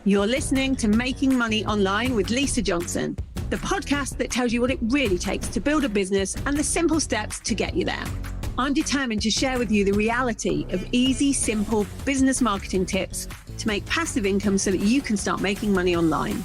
You're listening to Making Money Online with Lisa Johnson, the podcast that tells you what it really takes to build a business and the simple steps to get you there. I'm determined to share with you the reality of easy, simple business marketing tips to make passive income so that you can start making money online.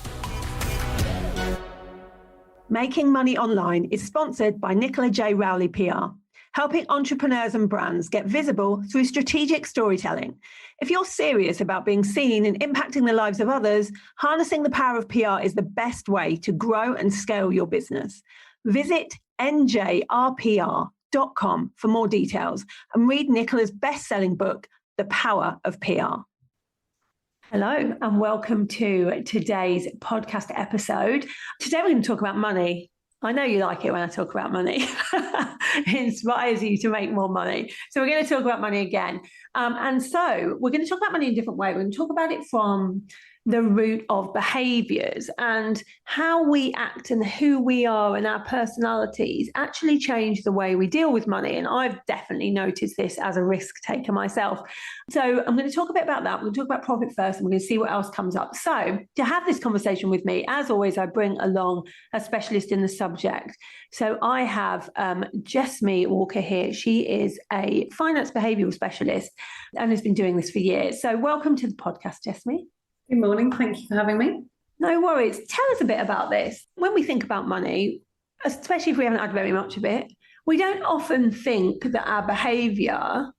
Making Money Online is sponsored by Nicola J. Rowley PR, helping entrepreneurs and brands get visible through strategic storytelling. If you're serious about being seen and impacting the lives of others, harnessing the power of PR is the best way to grow and scale your business. Visit njrpr.com for more details and read Nicola's best-selling book, The Power of PR. Hello and welcome to today's podcast episode. Today we're going to talk about money. I know you like it when I talk about money. It inspires you to make more money. So we're going to talk about money again. And so we're going to talk about money in a different way. We're going to talk about it from the root of behaviours and how we act and who we are and our personalities actually change the way we deal with money. And I've definitely noticed this as a risk taker myself. So I'm going to talk a bit about that. We're going to talk about profit first and we're going to see what else comes up. So to have this conversation with me, as always, I bring along a specialist in the subject. So I have Jessamy Walker here. She is a finance behavioural specialist and has been doing this for years. So welcome to the podcast, Jessamy. Good morning. Thank you for having me. No worries. Tell us a bit about this. When we think about money, especially if we haven't had very much of it, we don't often think that our behaviour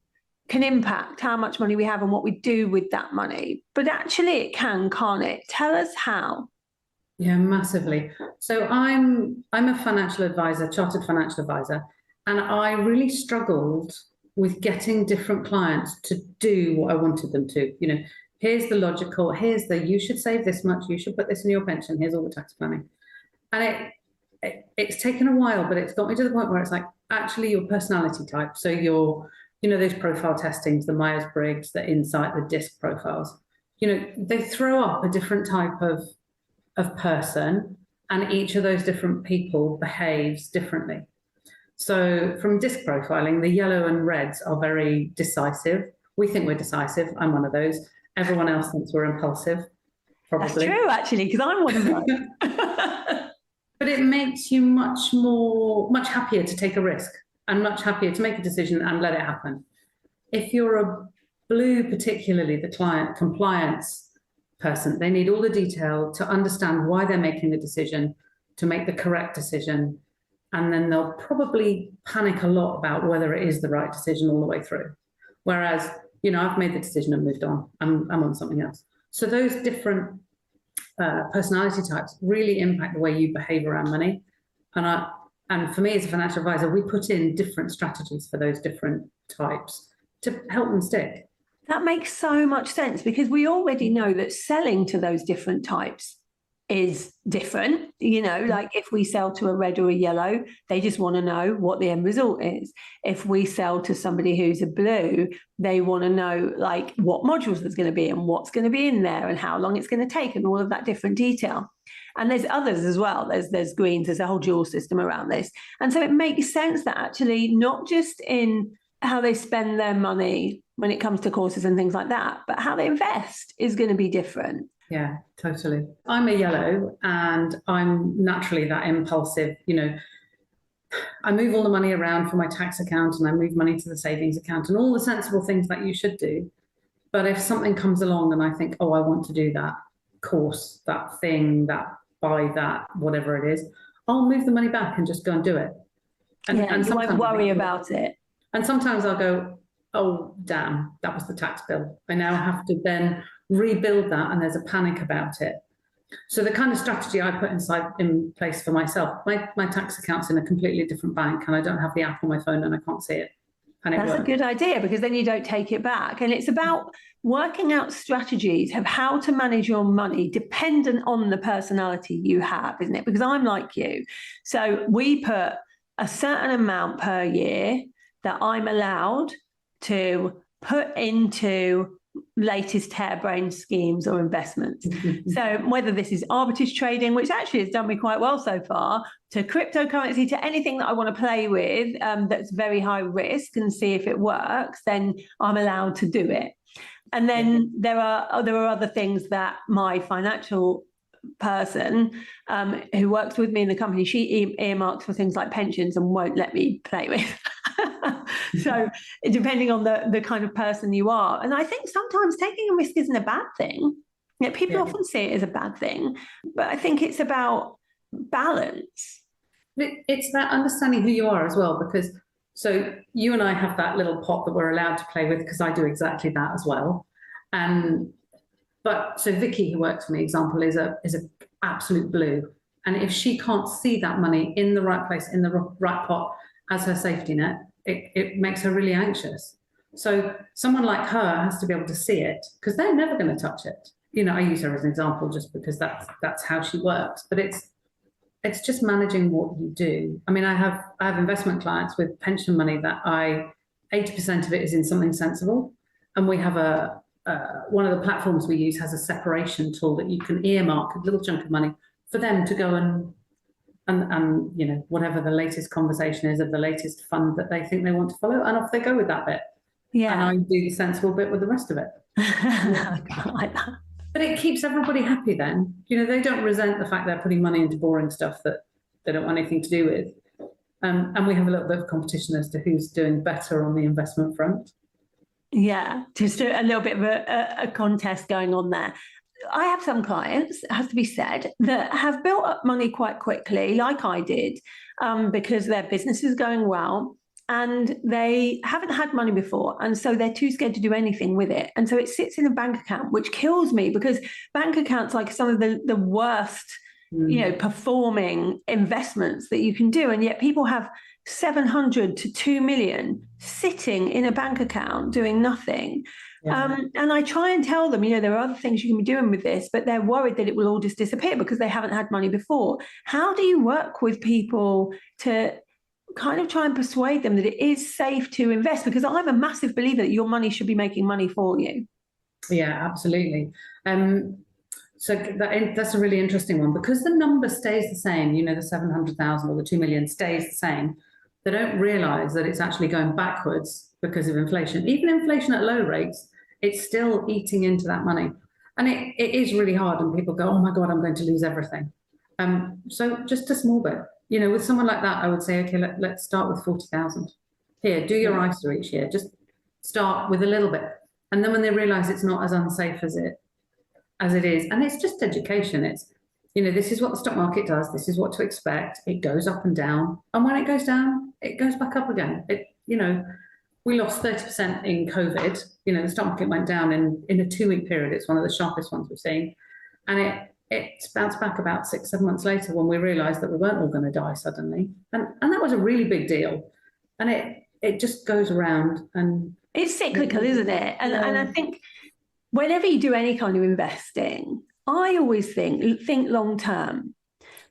can impact how much money we have and what we do with that money. But actually it can, can't it? Tell us how. Yeah, massively. So I'm a financial advisor, chartered financial advisor, and I really struggled with getting different clients to do what I wanted them to. You know, here's the logical, here's the, you should save this much, you should put this in your pension, here's all the tax planning. And it's taken a while, but it's got me to the point where it's like, actually your personality type. So your, you know, those profile testings, the Myers-Briggs, the Insight, the DISC profiles, you know, they throw up a different type of person, and each of those different people behaves differently. So from DISC profiling, the yellow and reds are very decisive. We think we're decisive. I'm one of those. Everyone else thinks we're impulsive, probably. That's true, actually, because I'm one of those. But it makes you much happier to take a risk and much happier to make a decision and let it happen. If you're a blue, particularly the client compliance person, they need all the detail to understand why they're making the decision, to make the correct decision. And then they'll probably panic a lot about whether it is the right decision all the way through. Whereas, you know, I've made the decision and moved on. I'm on something else. So those different personality types really impact the way you behave around money. And for me as a financial advisor, we put in different strategies for those different types to help them stick. That makes so much sense because we already know that selling to those different types is different. You know, like if we sell to a red or a yellow, they just want to know what the end result is. If we sell to somebody who's a blue, they want to know like what modules there's going to be and what's going to be in there and how long it's going to take and all of that different detail. And there's others as well. There's greens, there's a whole dual system around this. And so it makes sense that actually not just in how they spend their money when it comes to courses and things like that, but how they invest is going to be different. Yeah, totally. I'm a yellow and I'm naturally that impulsive, you know, I move all the money around for my tax account and I move money to the savings account and all the sensible things that you should do. But if something comes along and I think, oh, I want to do that course, that thing, that buy that, whatever it is, I'll move the money back and just go and do it. And you won't worry about it. And sometimes I'll go, oh, damn, that was the tax bill. I now have to then rebuild that and there's a panic about it. So the kind of strategy I put in place for myself, my tax account's in a completely different bank and I don't have the app on my phone and I can't see it. And that's a good idea because then you don't take it back. And it's about working out strategies of how to manage your money dependent on the personality you have, isn't it? Because I'm like you. So we put a certain amount per year that I'm allowed to put into latest harebrained schemes or investments. So whether this is arbitrage trading, which actually has done me quite well so far, to cryptocurrency, to anything that I want to play with that's very high risk and see if it works, then I'm allowed to do it. And then there are other things that my financial person who works with me in the company, she earmarks for things like pensions and won't let me play with. So depending on the kind of person you are. And I think sometimes taking a risk isn't a bad thing. People often see it as a bad thing, but I think it's about balance. It's about understanding who you are as well, because so you and I have that little pot that we're allowed to play with, because I do exactly that as well. But so Vicky, who works for me, example, is a absolute blue. And if she can't see that money in the right place, in the right pot as her safety net, it makes her really anxious. So someone like her has to be able to see it, because they're never going to touch it. I use her as an example just because that's how she works. But it's just managing what you do. I mean, I have investment clients with pension money that 80% of it is in something sensible. And we have one of the platforms we use has a separation tool that you can earmark a little chunk of money for them to go and whatever the latest conversation is of the latest fund that they think they want to follow, and off they go with that bit. Yeah. And I do the sensible bit with the rest of it. I quite like that. But it keeps everybody happy then. They don't resent the fact they're putting money into boring stuff that they don't want anything to do with. And we have a little bit of competition as to who's doing better on the investment front. Yeah, just a little bit of a contest going on there. I have some clients, it has to be said, that have built up money quite quickly, like I did, because their business is going well and they haven't had money before. And so they're too scared to do anything with it. And so it sits in a bank account, which kills me, because bank accounts like some of the worst, performing investments that you can do. And yet people have 700 to 2 million sitting in a bank account doing nothing. Yeah. And I try and tell them, there are other things you can be doing with this, but they're worried that it will all just disappear because they haven't had money before. How do you work with people to kind of try and persuade them that it is safe to invest? Because I'm a massive believer that your money should be making money for you. Yeah, absolutely. So that's a really interesting one, because the number stays the same, the 700,000 or the 2 million stays the same. They don't realise that it's actually going backwards because of inflation. Even inflation at low rates, it's still eating into that money. And it is really hard, and people go, oh my God, I'm going to lose everything. So just a small bit. With someone like that, I would say, okay, let's start with 40,000. Here, do your ISA each year. Just start with a little bit. And then when they realise it's not as unsafe as it is, and it's just education, it's, this is what the stock market does. This is what to expect. It goes up and down. And when it goes down, it goes back up again. We lost 30% in COVID. The stock market went down in a 2-week period. It's one of the sharpest ones we've seen. And it bounced back about 6-7 months later when we realised that we weren't all going to die suddenly. And that was a really big deal. And it just goes around. And it's cyclical, isn't it? And I think whenever you do any kind of investing, I always think long term,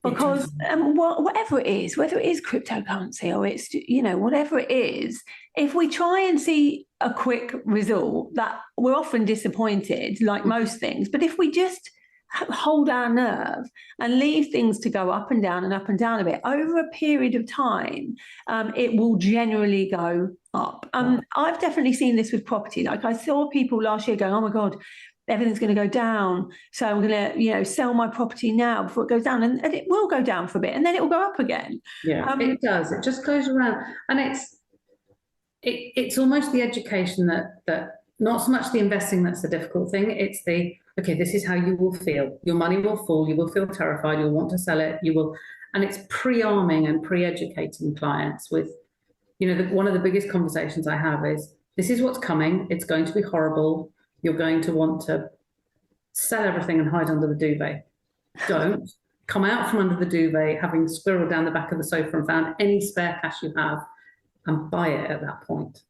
because whatever it is, whether it is cryptocurrency or it's, whatever it is, if we try and see a quick result, that we're often disappointed, like most things. But if we just hold our nerve and leave things to go up and down a bit over a period of time, it will generally go up. I've definitely seen this with property. Like I saw people last year going, oh my God, everything's going to go down, so I'm going to sell my property now before it goes down, and it will go down for a bit and then it will go up again. It does. It just goes around, and it's almost the education that not so much the investing that's the difficult thing. It's okay, this is how you will feel. Your money will fall. You will feel terrified. You'll want to sell it. And it's pre-arming and pre-educating clients with, one of the biggest conversations I have is, this is what's coming. It's going to be horrible. You're going to want to sell everything and hide under the duvet. Don't come out from under the duvet, having squirreled down the back of the sofa and found any spare cash you have, and buy it at that point.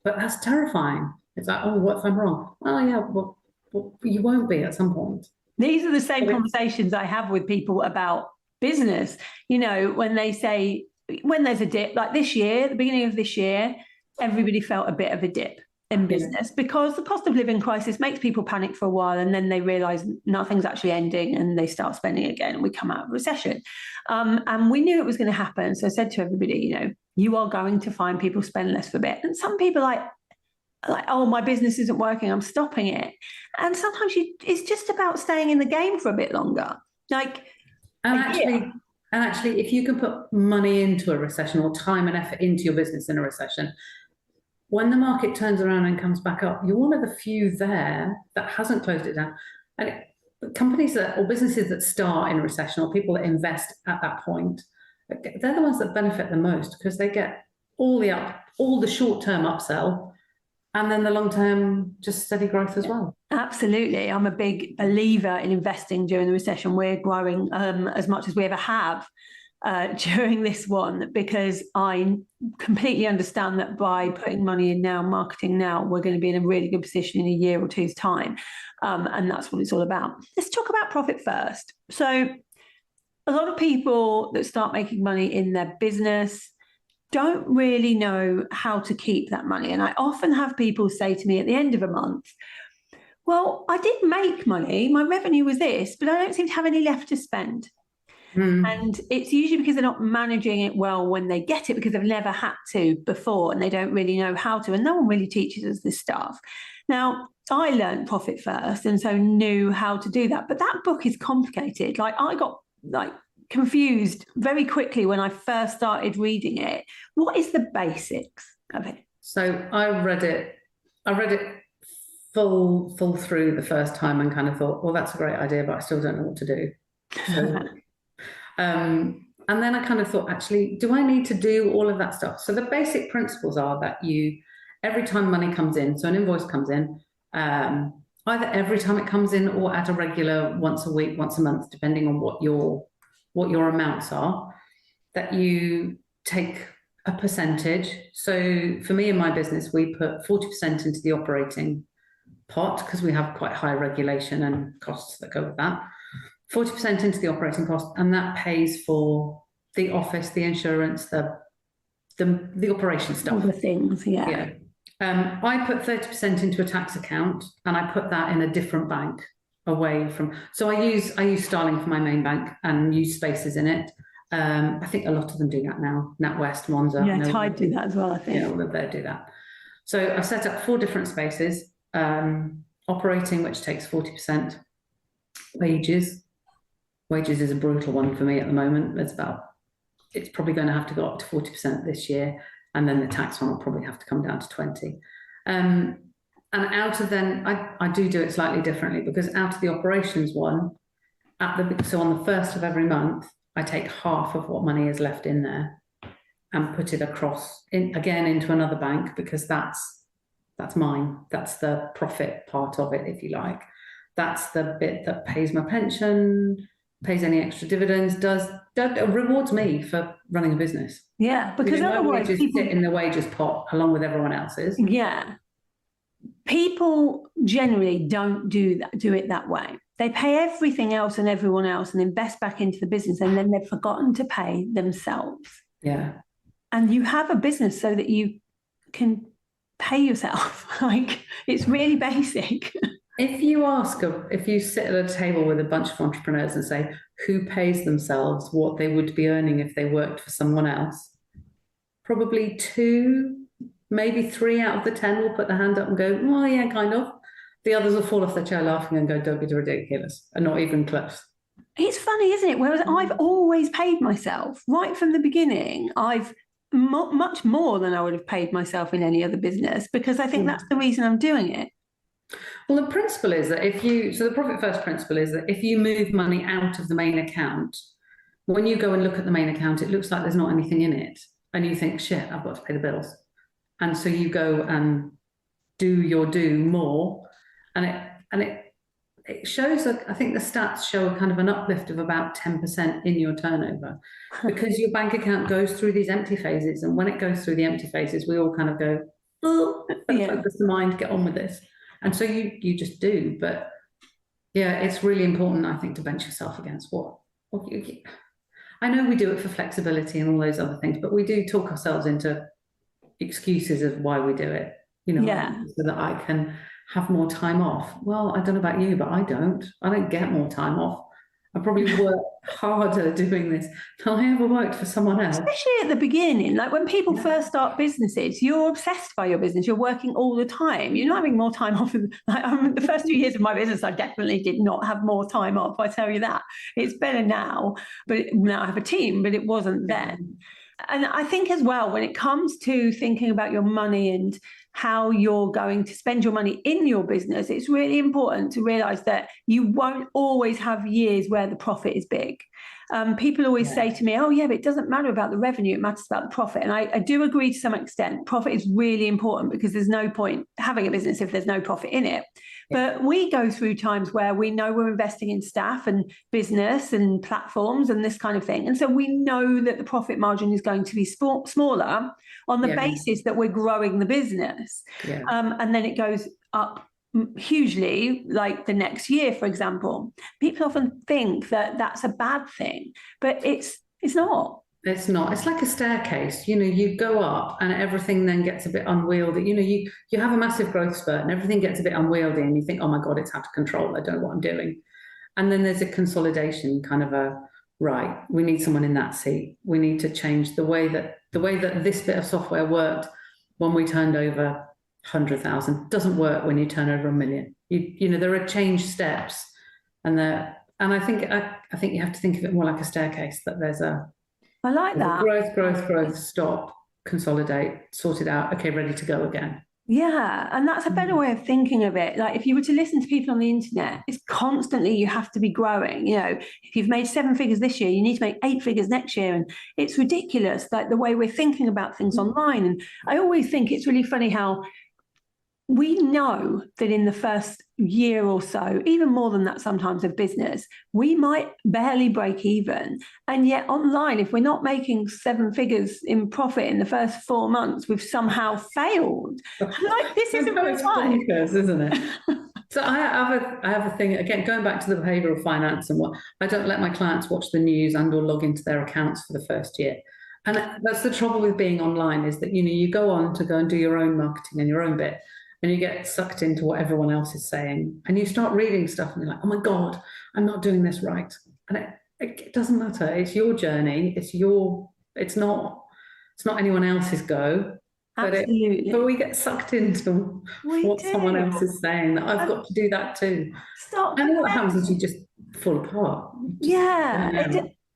But that's terrifying. It's like, oh, what if I'm wrong? Well, yeah, well, you won't be at some point. These are the same conversations I have with people about business. When they say, when there's a dip, like this year, the beginning of this year, everybody felt a bit of a dip. in business, because the cost of living crisis makes people panic for a while, and then they realize nothing's actually ending and they start spending again, and we come out of recession. And we knew it was going to happen. So I said to everybody, you are going to find people spend less for a bit. And some people like, oh, my business isn't working, I'm stopping it. And sometimes it's just about staying in the game for a bit longer. And actually, if you can put money into a recession, or time and effort into your business in a recession, when the market turns around and comes back up, you're one of the few there that hasn't closed it down. And companies or businesses that start in a recession, or people that invest at that point, they're the ones that benefit the most, because they get all the short-term upsell, and then the long-term just steady growth as well. Absolutely. I'm a big believer in investing during the recession. We're growing as much as we ever have during this one, because I completely understand that by putting money in now, marketing now, we're going to be in a really good position in a year or two's time. And that's what it's all about. Let's talk about profit first. So a lot of people that start making money in their business don't really know how to keep that money. And I often have people say to me at the end of a month, well, I did make money, my revenue was this, but I don't seem to have any left to spend. And it's usually because they're not managing it well when they get it, because they've never had to before and they don't really know how to. And no one really teaches us this stuff. Now, I learned profit first, and so knew how to do that. But that book is complicated. I got confused very quickly when I first started reading it. What is the basics of it? So I read it full through the first time and kind of thought, well, that's a great idea, but I still don't know what to do. So, and then I kind of thought, actually, do I need to do all of that stuff? So the basic principles are that every time money comes in, so an invoice comes in, either every time it comes in or at a regular once a week, once a month, depending on what your amounts are, that you take a percentage. So for me in my business, we put 40% into the operating pot, because we have quite high regulation and costs that go with that. 40% into the operating cost, and that pays for the office, the insurance, the operation stuff. All the things, yeah. I put 30% into a tax account, and I put that in a different bank away from. So I use Starling for my main bank and use Spaces in it. I think a lot of them do that now. NatWest, Monzo. Yeah, Tide do that as well, I think. Yeah, all of them do that. So I've set up 4 different spaces. Operating, which takes 40%. Wages is a brutal one for me at the moment. It's probably going to have to go up to 40% this year, and then the tax one will probably have to come down to 20%. And out of then, I do it slightly differently, because out of the operations one, so on the 1st of every month, I take half of what money is left in there and put it across again into another bank, because that's mine. That's the profit part of it, if you like. That's the bit that pays my pension, pays any extra dividends, rewards me for running a business. Yeah, because otherwise people sit in the wages pot along with everyone else's. Yeah. People generally don't do it that way. They pay everything else and everyone else and invest back into the business, and then they've forgotten to pay themselves. Yeah. And you have a business so that you can pay yourself. It's really basic. If you sit at a table with a bunch of entrepreneurs and say, who pays themselves what they would be earning if they worked for someone else, probably 2, maybe 3 out of the 10 will put their hand up and go, well, yeah, kind of. The others will fall off their chair laughing and go, don't be ridiculous, and not even close. It's funny, isn't it? Whereas I've always paid myself right from the beginning. I've much more than I would have paid myself in any other business, because I think that's the reason I'm doing it. Well, the principle is that the profit first principle is that if you move money out of the main account, when you go and look at the main account, it looks like there's not anything in it. And you think, shit, I've got to pay the bills. And so you go and do more. And it shows that, I think the stats show a kind of an uplift of about 10% in your turnover, because your bank account goes through these empty phases. And when it goes through the empty phases, we all kind of go, oh, focus the mind, get on with this. And so you just do. But yeah, it's really important, I think, to bench yourself against what I know we do it for flexibility and all those other things, but we do talk ourselves into excuses of why we do it. so that I can have more time off. Well, I don't know about you, but I don't get more time off. I probably work harder doing this than I ever worked for someone else. Especially at the beginning, like when people first start businesses, you're obsessed by your business. You're working all the time. You're not having more time off. The first 2 years of my business, I definitely did not have more time off. I tell you that. It's better now, but now I have a team, but it wasn't then. And I think as well, when it comes to thinking about your money and how you're going to spend your money in your business, it's really important to realize that you won't always have years where the profit is big. People always say to me, oh, yeah, but it doesn't matter about the revenue. It matters about the profit. And I do agree to some extent. Profit is really important because there's no point having a business if there's no profit in it. But we go through times where we know we're investing in staff and business and platforms and this kind of thing. And so we know that the profit margin is going to be smaller on the basis that we're growing the business. And then it goes up hugely, like the next year, for example. People often think that that's a bad thing, but it's not. It's not. It's like a staircase. You go up and everything then gets a bit unwieldy. You have a massive growth spurt and everything gets a bit unwieldy and you think, oh my God, it's out of control. I don't know what I'm doing. And then there's a consolidation, kind of right, we need someone in that seat. We need to change the way that this bit of software worked when we turned over 100,000 doesn't work when you turn over 1 million. There are change steps, and I think you have to think of it more like a staircase. That there's I like that. Growth, stop, consolidate, sort it out. Okay, ready to go again. Yeah, and that's a better way of thinking of it. Like if you were to listen to people on the internet, it's constantly you have to be growing. If you've made 7 figures this year, you need to make 8 figures next year. And it's ridiculous, like the way we're thinking about things online. And I always think it's really funny how we know that in the first year or so, even more than that sometimes of business, we might barely break even. And yet online, if we're not making 7 figures in profit in the first 4 months, we've somehow failed. Like, this isn't right, isn't it? So I have a thing, again, going back to the behavioural finance and what, I don't let my clients watch the news and or log into their accounts for the first year. And that's the trouble with being online, is that, you go on to go and do your own marketing and your own bit, and you get sucked into what everyone else is saying, and you start reading stuff and you're like, oh my God, I'm not doing this right. And it doesn't matter. It's your journey. It's not anyone else's go. Absolutely. But we get sucked into someone else is saying, that I've got to do that too. And what happens is you just fall apart.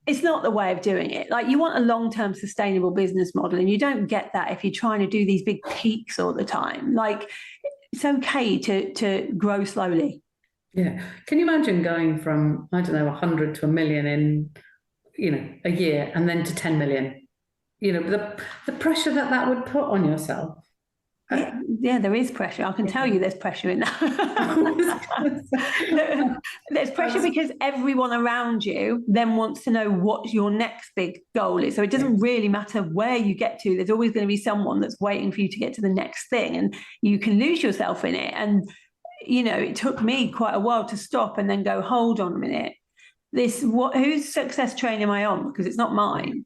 It's not the way of doing it. Like, you want a long-term sustainable business model, and you don't get that if you're trying to do these big peaks all the time. Like, it's okay to grow slowly. Yeah. Can you imagine going from, 100 to 1 million in, a year, and then to 10 million? The pressure that would put on yourself. Yeah, there is pressure. I can tell you there's pressure in that. There's pressure because everyone around you then wants to know what your next big goal is. So it doesn't really matter where you get to. There's always going to be someone that's waiting for you to get to the next thing, and you can lose yourself in it. And, it took me quite a while to stop and then go, hold on a minute. Whose success train am I on? Because it's not mine.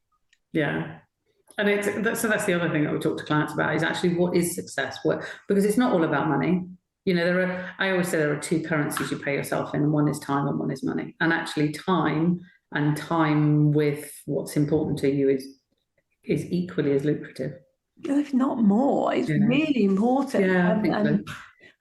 Yeah. And so that's the other thing that we talk to clients about, is actually what is success? Because it's not all about money. I always say there are 2 currencies you pay yourself in, and one is time and one is money. And actually time with what's important to you is equally as lucrative. If not more. It's really important. Yeah, I think so.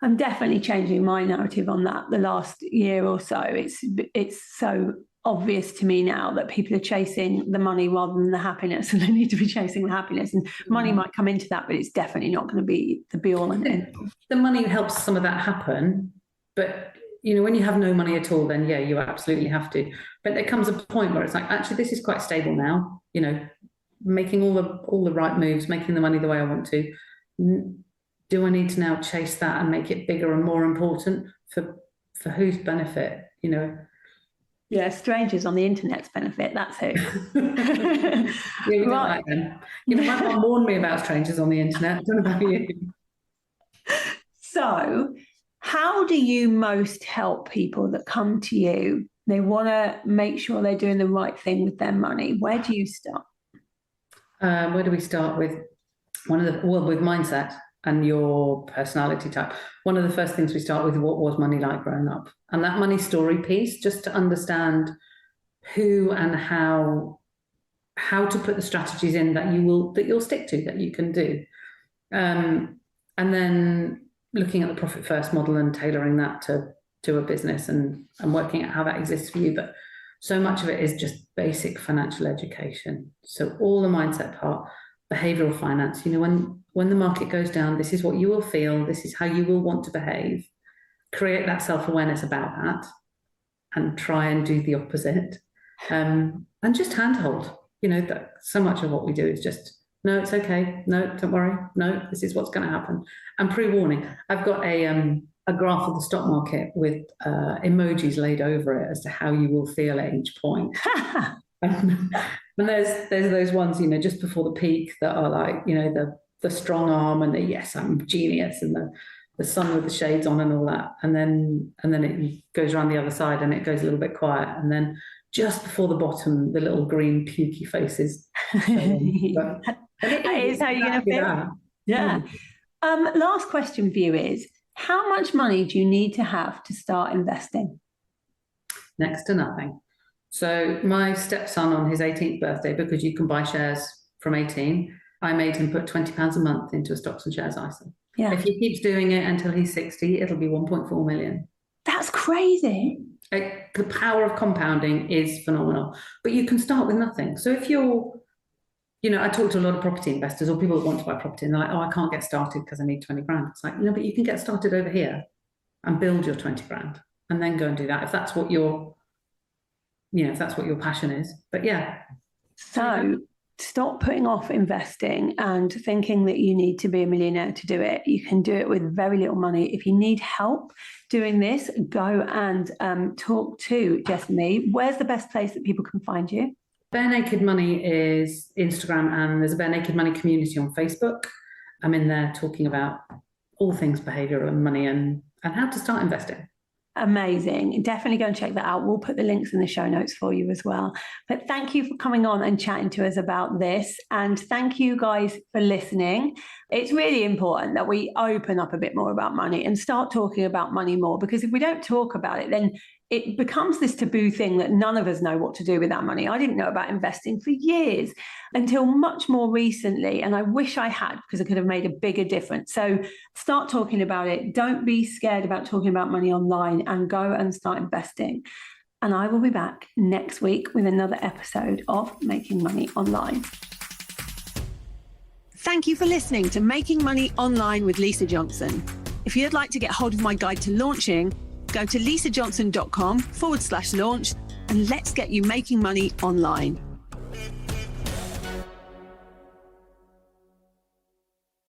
I'm definitely changing my narrative on that the last year or so. It's so obvious to me now that people are chasing the money rather than the happiness, and they need to be chasing the happiness, and money might come into that, but it's definitely not going to be the be all and end. The money helps some of that happen, but when you have no money at all, then you absolutely have to. But there comes a point where it's like, actually, this is quite stable now, making all the right moves, making the money the way I want to. Do I need to now chase that and make it bigger and more important for whose benefit? Yeah, strangers on the internet's benefit, that's who. We don't like them. My mum warned me about strangers on the internet. I don't know about you. So, how do you most help people that come to you? They want to make sure they're doing the right thing with their money. Where do you start? Where do we start with? With mindset. and your personality type. One of the first things we start with, what was money like growing up? And that money story piece, just to understand who and how to put the strategies in that you'll stick to, that you can do. And then looking at the profit first model and tailoring that to a business and working out how that exists for you. But so much of it is just basic financial education. So all the mindset part, behavioural finance, when the market goes down, this is what you will feel, this is how you will want to behave. Create that self-awareness about that and try and do the opposite. And just handhold. That so much of what we do is just, no, it's okay. No, don't worry. No, this is what's going to happen. And pre-warning. I've got a graph of the stock market with emojis laid over it as to how you will feel at each point. And there's those ones, just before the peak that are like, the strong arm and the yes, I'm genius, and the sun with the shades on and all that. And then it goes around the other side and it goes a little bit quiet. And then just before the bottom, the little green pukey faces. That is how you're going to feel. Yeah. Last question for you is, how much money do you need to have to start investing? Next to nothing. So my stepson, on his 18th birthday, because you can buy shares from 18, I made him put £20 a month into a stocks and shares ISA. Yeah. If he keeps doing it until he's 60, it'll be 1.4 million. That's crazy. The power of compounding is phenomenal. But you can start with nothing. So if you're, I talk to a lot of property investors or people that want to buy property, and they're like, oh, I can't get started because I need 20 grand. It's like, but you can get started over here and build your 20 grand and then go and do that if that's what your passion is. But yeah. So stop putting off investing and thinking that you need to be a millionaire to do it. You can do it with very little money. If you need help doing this, go and talk to Jessamy. Where's the best place that people can find you? Bare Naked Money is Instagram, and there's a Bare Naked Money community on Facebook. I'm in there talking about all things behavioural and money and how to start investing. Amazing. Definitely go and check that out. We'll put the links in the show notes for you as well. But thank you for coming on and chatting to us about this. And thank you guys for listening. It's really important that we open up a bit more about money and start talking about money more, because if we don't talk about it, then it becomes this taboo thing that none of us know what to do with that money. I didn't know about investing for years until much more recently. And I wish I had, because it could have made a bigger difference. So start talking about it. Don't be scared about talking about money online, and go and start investing. And I will be back next week with another episode of Making Money Online. Thank you for listening to Making Money Online with Lisa Johnson. If you'd like to get hold of my guide to launching, go to lisajohnson.com/launch and let's get you making money online.